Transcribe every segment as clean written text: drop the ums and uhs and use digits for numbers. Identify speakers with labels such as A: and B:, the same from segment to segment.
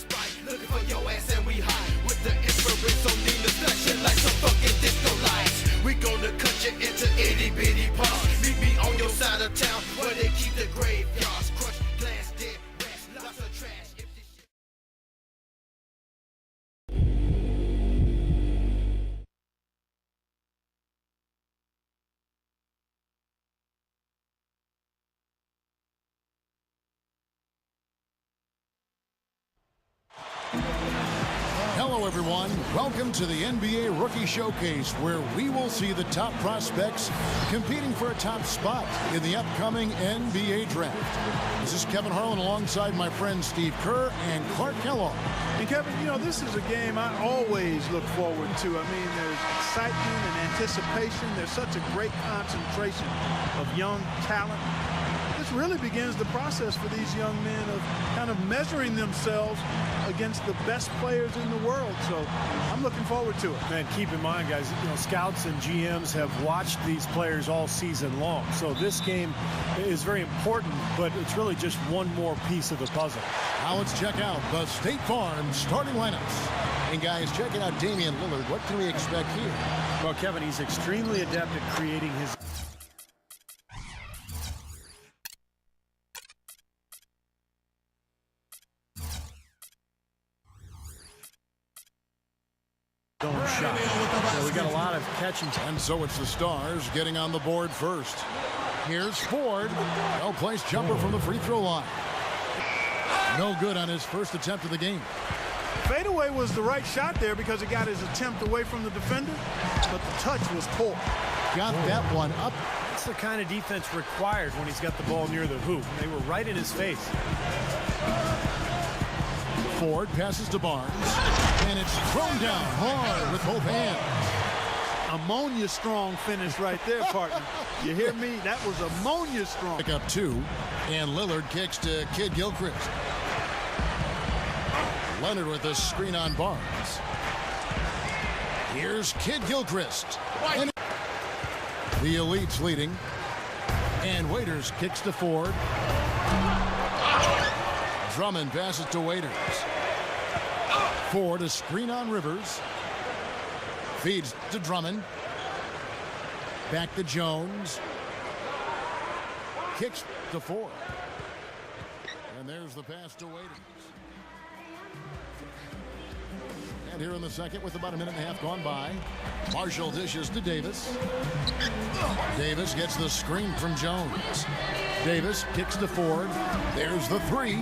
A: spike, looking for your ass and we hide with the infrared so need to flash it like some fucking disco lights. We gonna cut you into itty bitty parts. Meet me on your side of town where they keep the graveyards. Crushed glass, dead rats, lots of trash. If this shit
B: Hello, everyone. Welcome to the NBA Rookie Showcase, where we will see the top prospects competing for a top spot in the upcoming NBA Draft. This is Kevin Harlan alongside my friends Steve Kerr and Clark Kellogg.
C: And Kevin, you know, this is a game I always look forward to. I mean, there's excitement and anticipation. There's such a great concentration of young talent. This really begins the process for these young men of kind of measuring themselves against the best players in the world. So I'm looking forward to it.
D: And keep in mind, guys, you know, scouts and GMs have watched these players all season long. So this game is very important, but it's really just one more piece of the puzzle.
B: Now let's check out the State Farm starting lineups. And guys, checking out Damian Lillard. What can we expect here?
D: Well, Kevin, he's extremely adept at creating his own shot. So we got a lot of catching.
B: And so it's the Stars getting on the board first. Here's Ford. Well-placed jumper from the free throw line. No good on his first attempt of the game.
C: Fadeaway was the right shot there because it got his attempt away from the defender, but the touch was poor.
B: Got that one up.
D: That's the kind of defense required when he's got the ball near the hoop. They were right in his face.
B: Ford passes to Barnes, and it's thrown down hard with both hands.
C: Ammonia strong finish right there, partner. You hear me? That was ammonia strong.
B: Pick up two, and Lillard kicks to Kid Gilchrist. Leonard with a screen on Barnes. Here's Kid Gilchrist. And the Elites leading. And Waiters kicks to Ford. Drummond passes to Waiters. Ford a screen on Rivers. Feeds to Drummond. Back to Jones. Kicks to Ford. And there's the pass to Waiters. And here in the second, with about a minute and a half gone by, Marshall dishes to Davis. Davis gets the screen from Jones. Davis kicks to Ford. There's the three.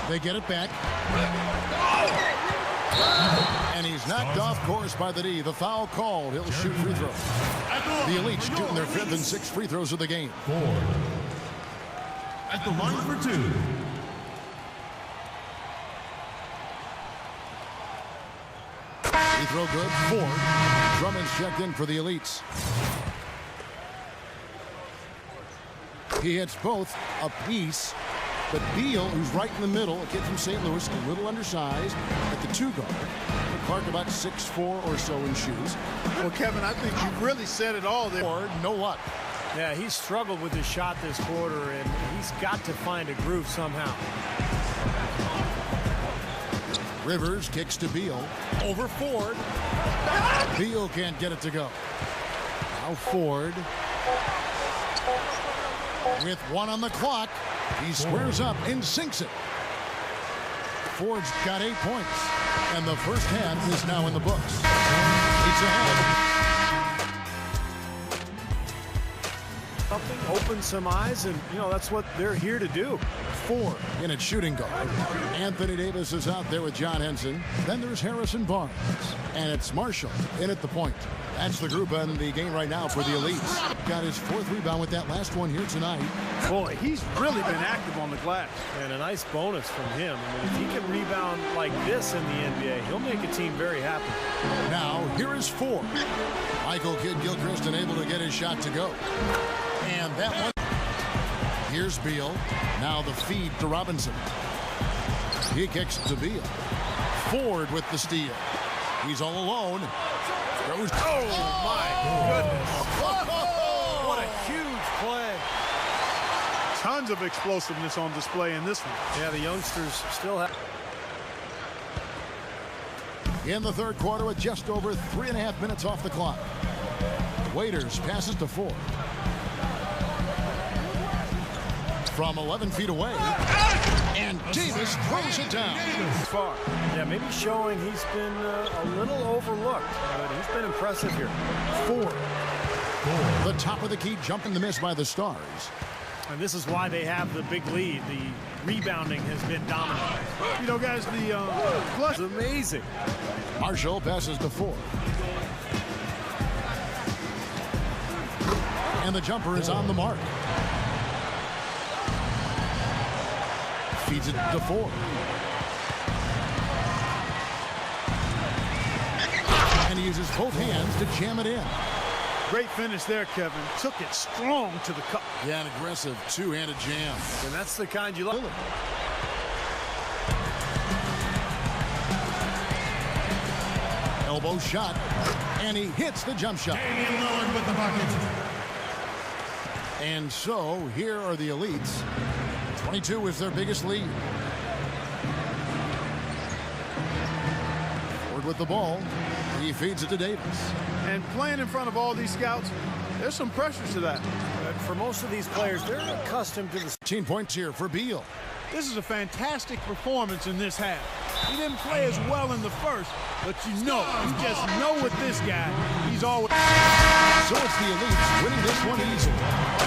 B: They get it back. And he's knocked off course by the D. The foul called. He'll shoot free throws. The Elites shooting their fifth and sixth free throws of the game.
E: Ford at the line for two.
B: Free throw good. Ford. Drummond's checked in for the Elites. He hits both a piece, but Beal, who's right in the middle, a kid from St. Louis, a little undersized, at the two guard. Clark about 6'4" or so in shoes.
C: Well, Kevin, I think you really said it all there.
B: Ford, no luck.
D: Yeah, he's struggled with his shot this quarter, and he's got to find a groove somehow.
B: Rivers kicks to Beal. Over Ford. Beal can't get it to go. Now Ford. With one on the clock, he squares up and sinks it. Ford's got 8 points, and the first half is now in the books. It's ahead.
D: Something, open some eyes, and, you know, that's what they're here to do.
B: Ford in at shooting guard. Anthony Davis is out there with John Henson. Then there's Harrison Barnes, and it's Marshall in at the point. That's the group in the game right now for the Elites. Got his fourth rebound with that last one here tonight.
C: Boy, he's really been active on the glass.
D: And a nice bonus from him. I mean, if he can rebound like this in the NBA, he'll make a team very happy.
B: Now, here is Ford. Michael Kidd-Gilchrist unable to get his shot to go. And that one. Here's Beal. Now the feed to Robinson. He kicks to Beal. Ford with the steal. He's all alone. Goes.
D: Oh, my goodness. What a huge play.
C: Tons of explosiveness on display in this one.
D: Yeah, the youngsters still have.
B: in the third quarter with just over 3.5 minutes off the clock. Waiters passes to Ford. From 11 feet away, and Davis throws it down.
D: Far. Yeah, maybe showing he's been a little overlooked, but he's been impressive here.
B: Ford. The top of the key jump and the miss by the Stars.
D: And this is why they have the big lead. The rebounding has been dominant.
C: You know, guys, the
D: It's amazing.
B: Marshall passes to Ford. And the jumper is on the mark. Feeds it to Ford. And he uses both hands to jam it in.
C: great finish there, Kevin. Took it strong to the cup.
B: Yeah, an aggressive two-handed jam.
D: And that's the kind you like.
B: Elbow shot, and he hits the jump shot.
E: With the bucket.
B: And so here are the elites. 22 is their biggest lead. Ford with the ball. He feeds it to Davis.
C: And playing in front of all these scouts, there's some pressure to that.
D: For most of these players, they're accustomed to the
B: 15 points here for Beal.
C: This is a fantastic performance in this half. He didn't play as well in the first, but you just know with this guy, he's always...
B: So it's the elites winning this one easily.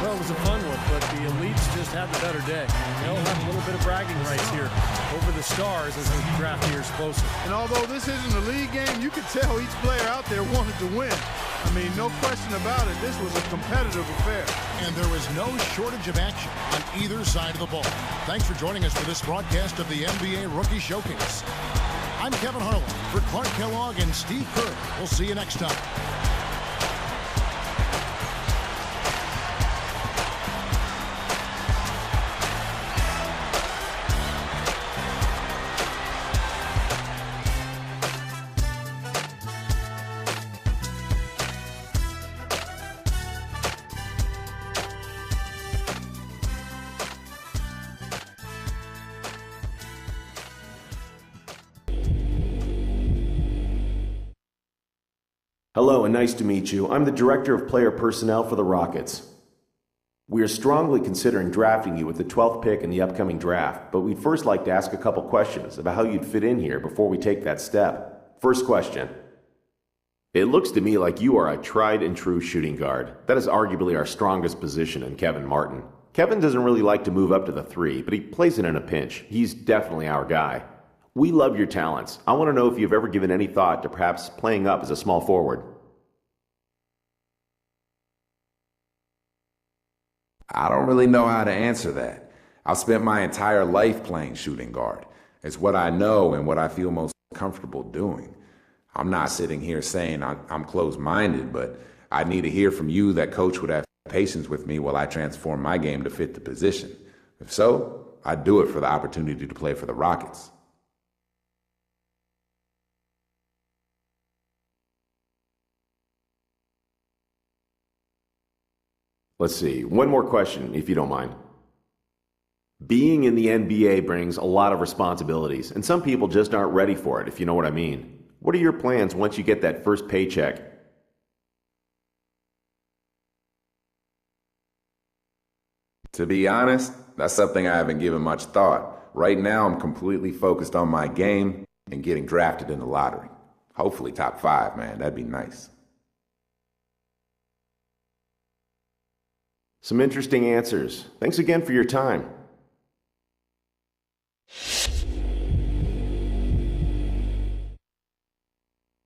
D: Well, it was a fun one, but the elites just had the better day. They'll have a little bit of bragging rights here over the Stars as the draft years closer.
C: And although this isn't a league game, you could tell each player out there wanted to win. I mean, no question about it. This was a competitive affair.
B: And there was no shortage of action on either side of the ball. Thanks for joining us for this broadcast of the NBA Rookie Showcase. I'm Kevin Harlan for Clark Kellogg and Steve Kerr. We'll see you next time.
F: Hello and nice to meet you. I'm the Director of Player Personnel for the Rockets. We are strongly considering drafting you with the 12th pick in the upcoming draft, but we'd first like to ask a couple questions about how you'd fit in here before we take that step. First question. It looks to me like you are a tried and true shooting guard. That is arguably our strongest position in Kevin Martin. Kevin doesn't really like to move up to the 3, but he plays it in a pinch. He's definitely our guy. We love your talents. I want to know if you've ever given any thought to perhaps playing up as a small forward.
G: I don't really know how to answer that. I've spent my entire life playing shooting guard. It's what I know and what I feel most comfortable doing. I'm not sitting here saying I'm closed-minded, but I need to hear from you that Coach would have patience with me while I transform my game to fit the position. If so, I'd do it for the opportunity to play for the Rockets.
F: Let's see, one more question, if you don't mind. Being in the NBA brings a lot of responsibilities, and some people just aren't ready for it, if you know what I mean. What are your plans once you get that first paycheck?
G: To be honest, that's something I haven't given much thought. Right now, I'm completely focused on my game and getting drafted in the lottery. Hopefully top 5, man. That'd be nice.
F: Some interesting answers. Thanks again for your time.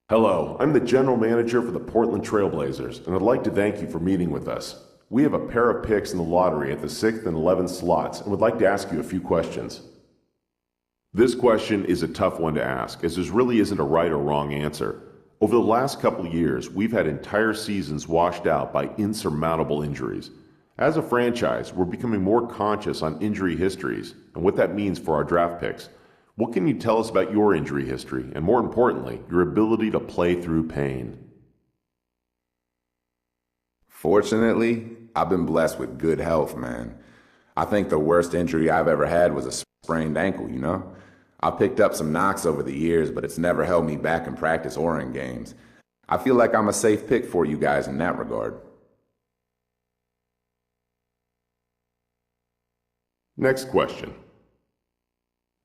F: Hello, I'm the general manager for the Portland Trailblazers, and I'd like to thank you for meeting with us. We have a pair of picks in the lottery at the 6th and 11th slots, and would like to ask you a few questions. This question is a tough one to ask, as there really isn't a right or wrong answer. Over the last couple of years, we've had entire seasons washed out by insurmountable injuries. As a franchise, we're becoming more conscious on injury histories and what that means for our draft picks. What can you tell us about your injury history and, more importantly, your ability to play through pain?
G: Fortunately, I've been blessed with good health, man. I think the worst injury I've ever had was a sprained ankle, you know? I've picked up some knocks over the years, but it's never held me back in practice or in games. I feel like I'm a safe pick for you guys in that regard.
F: Next question.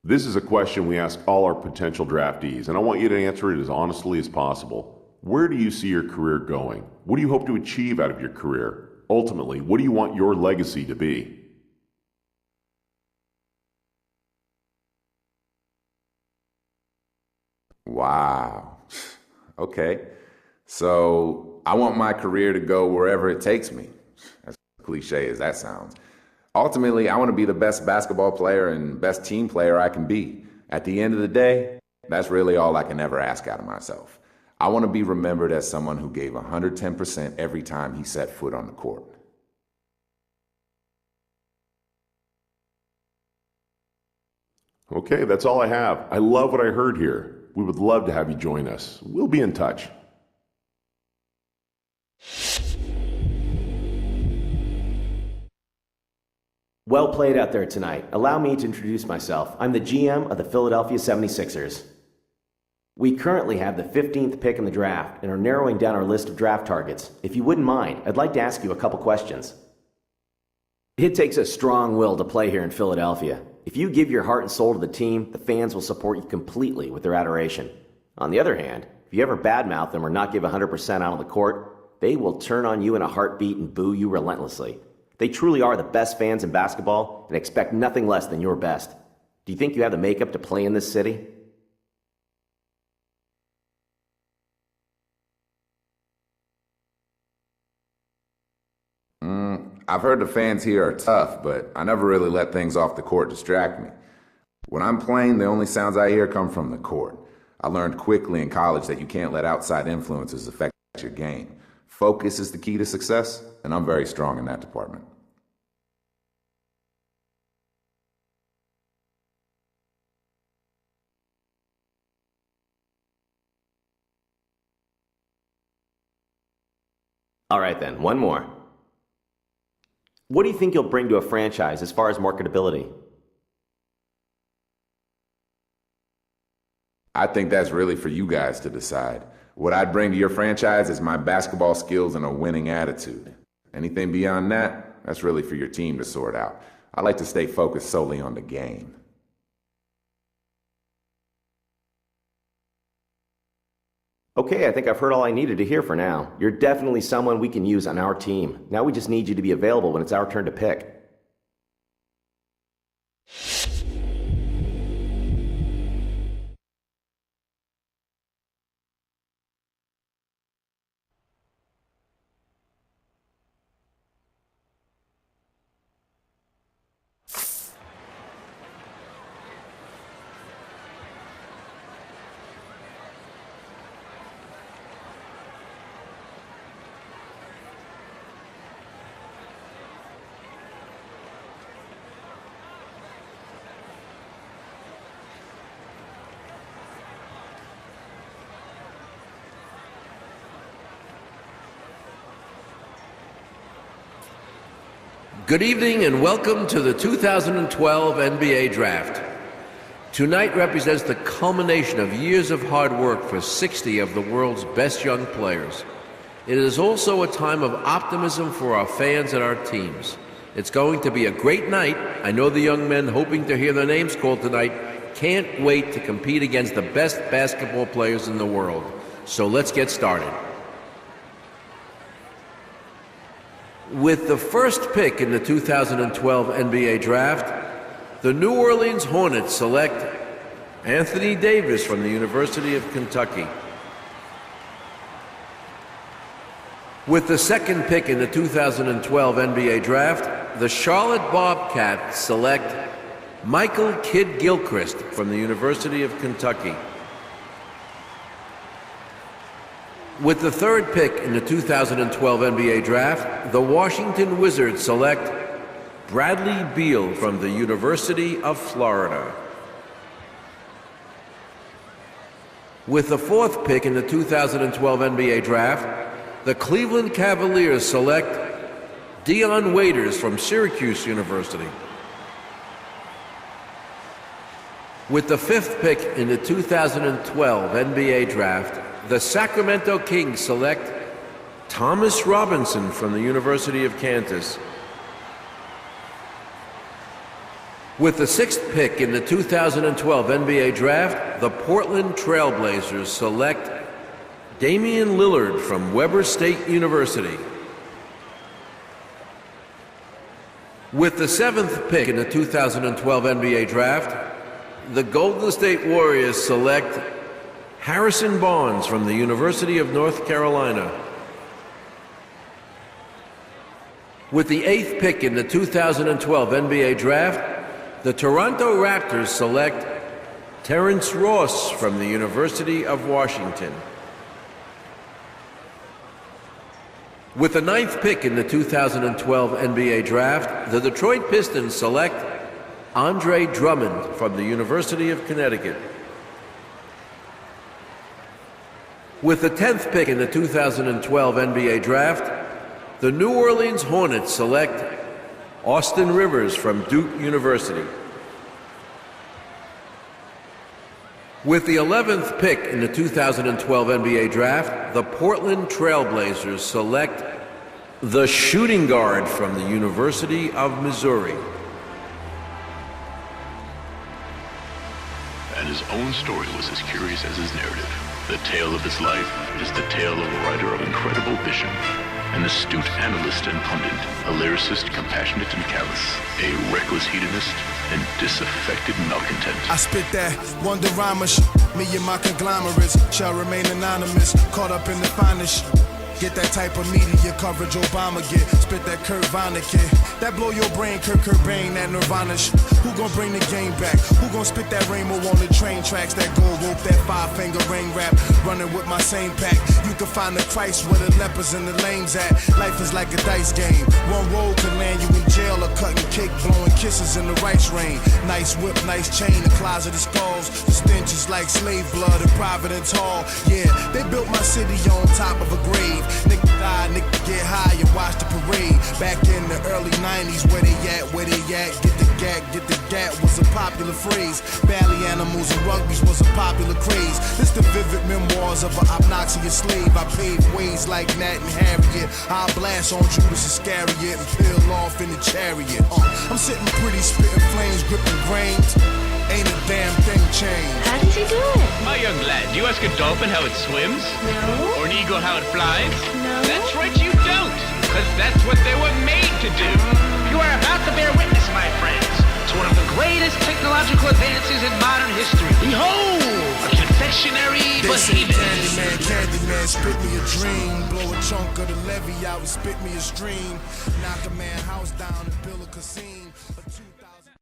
F: This is a question we ask all our potential draftees, and I want you to answer it as honestly as possible. Where do you see your career going? What do you hope to achieve out of your career? Ultimately, what do you want your legacy to be?
G: Wow. Okay. So I want my career to go wherever it takes me. As cliche as that sounds. Ultimately, I want to be the best basketball player and best team player I can be. At the end of the day, that's really all I can ever ask out of myself. I want to be remembered as someone who gave 110% every time he set foot on the court.
F: Okay, that's all I have. I love what I heard here. We would love to have you join us. We'll be in touch.
H: Well played out there tonight. Allow me to introduce myself. I'm the GM of the Philadelphia 76ers. We currently have the 15th pick in the draft and are narrowing down our list of draft targets. If you wouldn't mind, I'd like to ask you a couple questions. It takes a strong will to play here in Philadelphia. If you give your heart and soul to the team, the fans will support you completely with their adoration. On the other hand, if you ever badmouth them or not give 100% out on the court, they will turn on you in a heartbeat and boo you relentlessly. They truly are the best fans in basketball and expect nothing less than your best. Do you think you have the makeup to play in this city?
G: I've heard the fans here are tough, but I never really let things off the court distract me. When I'm playing, the only sounds I hear come from the court. I learned quickly in college that you can't let outside influences affect your game. Focus is the key to success, and I'm very strong in that department.
H: All right then, one more. What do you think you'll bring to a franchise as far as marketability?
G: I think that's really for you guys to decide. What I'd bring to your franchise is my basketball skills and a winning attitude. Anything beyond that, that's really for your team to sort out. I like to stay focused solely on the game.
H: Okay, I think I've heard all I needed to hear for now. You're definitely someone we can use on our team. Now we just need you to be available when it's our turn to pick.
I: Good evening and welcome to the 2012 NBA Draft. Tonight represents the culmination of years of hard work for 60 of the world's best young players. It is also a time of optimism for our fans and our teams. It's going to be a great night. I know the young men hoping to hear their names called tonight can't wait to compete against the best basketball players in the world. So let's get started. With the first pick in the 2012 NBA Draft, the New Orleans Hornets select Anthony Davis from the University of Kentucky. With the second pick in the 2012 NBA Draft, the Charlotte Bobcats select Michael Kidd Gilchrist from the University of Kentucky. With the third pick in the 2012 NBA Draft, the Washington Wizards select Bradley Beal from the University of Florida. With the fourth pick in the 2012 NBA Draft, the Cleveland Cavaliers select Dion Waiters from Syracuse University. With the 5th pick in the 2012 NBA Draft, the Sacramento Kings select Thomas Robinson from the University of Kansas. With the 6th pick in the 2012 NBA Draft, the Portland Trail Blazers select Damian Lillard from Weber State University. With the 7th pick in the 2012 NBA Draft, the Golden State Warriors select Harrison Barnes from the University of North Carolina. With the 8th pick in the 2012 NBA Draft, the Toronto Raptors select Terrence Ross from the University of Washington. With the 9th pick in the 2012 NBA Draft, the Detroit Pistons select Andre Drummond from the University of Connecticut. With the 10th pick in the 2012 NBA Draft, the New Orleans Hornets select Austin Rivers from Duke University. With the 11th pick in the 2012 NBA Draft, the Portland Trail Blazers select the shooting guard from the University of Missouri.
J: And his own story was as curious as his narrative. The tale of his life is the tale of a writer of incredible vision, an astute analyst and pundit, a lyricist compassionate and callous, a reckless hedonist and disaffected malcontent.
K: I spit that wonder-rhymer me and my conglomerates shall remain anonymous, caught up in the finest Get that type of media coverage Obama get. Spit that Kurt Vonnegut kid. That blow your brain, Kurt Cobain, that Nirvana Who gon' bring the game back? Who gon' spit that rainbow on the train tracks? That gold rope, that five-finger ring rap. Running with my same pack. You can find the Christ where the lepers and the lames at. Life is like a dice game. One roll can land you in jail or cutting cake, blowing kisses in the rice rain. Nice whip, nice chain, the closet of skulls. The stench is like slave blood in Providence Hall. Yeah, they built my city on top of a grave. Nigga die, nigga get high and watch the parade. Back in the early 90s, where they at, where they at? Get the gat was a popular phrase. Valley animals and rugbies was a popular craze. This the vivid memoirs of an obnoxious slave. I paved ways like Nat and Harriet. I'll blast on Judas Iscariot and peel off in the chariot. I'm sitting pretty, spitting flames, gripping grains. Ain't a damn thing changed.
L: How does he do it?
M: My young lad, do you ask a dolphin how it swims?
L: No.
M: Or an eagle how it flies?
L: No.
M: That's right, you don't. Because that's what they were made to do. You are about to bear witness, my friends, to one of the greatest technological advances in modern history. Behold, a confectionery behemoth.
K: Candyman, spit me a dream. Blow a chunk of the levee out and spit me a stream. Knock a man house down and build a casino.